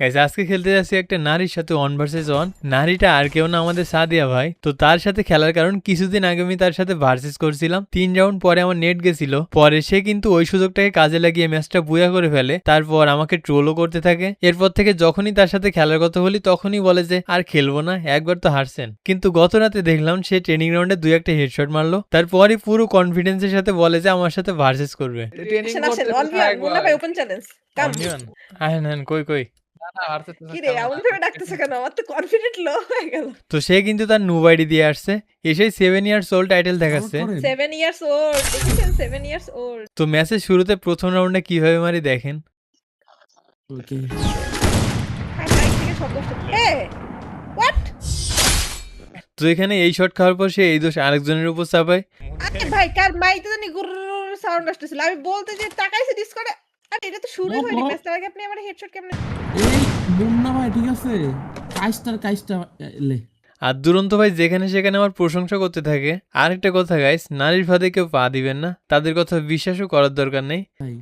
Guys আজকে খেলতে যাচ্ছি একটা নারীর সাথে 1 ভার্সেস 1। নারীটা আর কেউ না, আমাদের সাদিয়া ভাই। তো তার সাথে খেলার কারণ কিছুদিন আগে আমি তার সাথে ভার্সেস করছিলাম, 3 রাউন্ড পরে আমার নেট গেছিল। পরে সে কিন্তু ওই সুযোগটাকে কাজে লাগিয়ে ম্যাচটা বুয়া করে ফেলে, তারপর আমাকে ট্রোলও করতে থাকে। এরপর থেকে যখনই তার সাথে খেলার কথা বলি তখনই বলে যে আর খেলবো না, একবার তো হারছেন। কিন্তু গত রাতে দেখলাম সে ট্রেনিং রাউন্ডে 2-1টা হেডশট মারলো, তারপরই পুরো কনফিডেন্সের সাথে বলে যে আমার সাথে ভার্সেস করবে। ট্রেনিং আসেন করতে আসেন তো অনলিয়ান মুন্না একবার ভাই ওপেন চ্যালেঞ্জ কাম। আহেন কই কই। না না হারতে তো কি রে এমন ভাবে ডাকতেছে কেন? আমার তো কনফিডেন্ট লো হয়ে গেল। তো সে কিন্তু তার নুব আইডি দিয়ে আসছে, এসেই 7 ইয়ার্স ওল্ড টাইটেল দেখাচ্ছে। 7 ইয়ার্স ওল্ড, দেখেছেন 7 ইয়ার্স ওল্ড। তো ম্যাচের শুরুতে প্রথম রাউন্ডে কিভাবে মারি দেখেন। ওকে আর মাইক থেকে শব্দ আসছে। এ হোয়াট? তো এখানে এই শট খাওয়ার পর সে এই দোষ আরেকজনের উপর চাপায়। আরে ভাই কার মাইতে জানি গুর সাউন্ড আসতেছিল। আমি বলতে যে তাকাইছি ডিসকর্ডে। আরে এটা তো শুরুই হয়নি ম্যাচ, তার আগে আপনি আমার হেডশট কেমনে? এই মুন্না ভাই ঠিক আছে, কাজটা লে আর দুরন্ত ভাই যেখানে সেখানে আমার প্রশংসা করতে থাকে। আর একটা কথা গাইস, নারীর ফাঁদে কেউ পা দিবেন না, তাদের কথা বিশ্বাসও করার দরকার নেই। ভাই।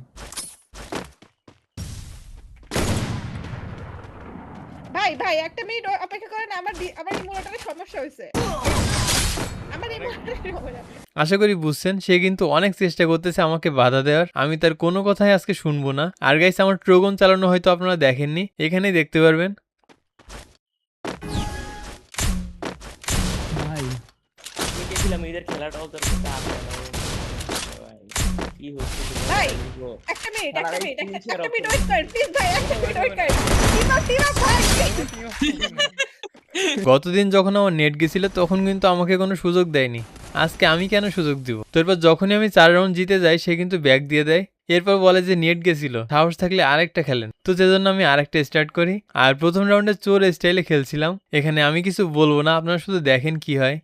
ভাই ভাই একটা মিনিট অপেক্ষা করেন, আমার ইমোটারে সমস্যা হইছে। আমার ইমোটারে সমস্যা। আশা করি বুঝছেন, সে কিন্তু অনেক চেষ্টা করতেছে আমাকে বাধা দেওয়ার, আমি তার কোনো কথাই আজকে শুনবো না। আর গাইস আমার ট্রোগন চালানো হয়তো আপনারা দেখেননি, এখানেই দেখতে পারবেন। ভাই দেখেছিলাম এদের খেলাটাও তোর কাছে আসে না ভাই, কি হচ্ছে ভাই একটা মিনিট একটা মিনিট ওয়েট করেন প্লিজ ভাই, একটা মিনিট ওয়েট করেন। টিম আপ ভাই। গতদিন যখন আমার নেট গেছিল তখন কিন্তু আমাকে কোনো সুযোগ দেয়নি, আজকে আমি কেন সুযোগ দিব? তো এরপর যখনই আমি 4 রাউন্ড জিতে যাই সে কিন্তু ব্যাক দিয়ে দেয়, এরপর বলে যে নেট গেছিল, সাহস থাকলে আরেকটা খেলেন। তো সেজন্য আমি আরেকটা স্টার্ট করি, আর প্রথম রাউন্ডে চোর স্টাইলে খেলছিলাম। এখানে আমি কিছু বলবো না, আপনারা শুধু দেখেন কি হয়।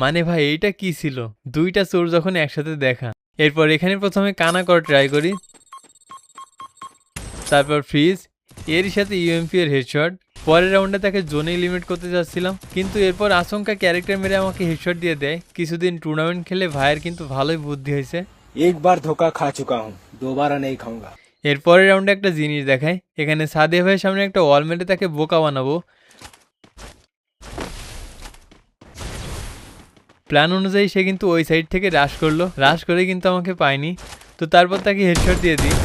মানে ভাই এইটা কি ছিল? দুইটা চোর যখন একসাথে দেখা। এরপর এখানে প্রথমে কানা করা ট্রাই করি, তারপর ফ্রিজ, এর সাথে ইউএমপি এর হেডশট। পরের রাউন্ডে তাকে জোনেই লিমিট করতে যাচ্ছিলাম, কিন্তু এরপর আচমকা ক্যারেক্টার মেরে আমাকে হেডশট দিয়ে দেয়। কিছুদিন টুর্নামেন্ট খেলে ভাইয়ের কিন্তু ভালোই বুদ্ধি হয়েছে। एक बार धोखा खा चुका हूँ, दोबारा नहीं खाऊंगा। এর পরের রাউন্ডে একটা জিনিস দেখায়, এখানে সাদিয়া ভাইয়ের সামনে একটা ওয়াল মেরে তাকে বোকা বানাবো। প্ল্যান অনুযায়ী সে কিন্তু ওই সাইড থেকে রাশ করলো, রাশ করে কিন্তু আমাকে পায়নি। তো তারপর তাকে হেডশট দিয়ে দিই।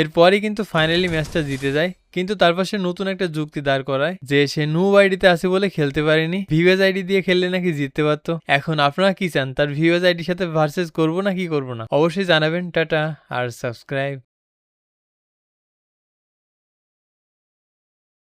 এরপরই কিন্তু ফাইনালি ম্যাচটা জিতে যায়, কিন্তু তারপর সে নতুন একটা যুক্তি দাঁড় করায় যে সে নুব আইডিতে আছে বলে খেলতে পারেনি, ভিউএজ আইডি দিয়ে খেললে নাকি জিততে পারতো। এখন আপনারা কি চান, তার ভিউএজ আইডির সাথে ভার্সেস করবো না কি করবো না? অবশ্যই জানাবেন। টাটা আর সাবস্ক্রাইব।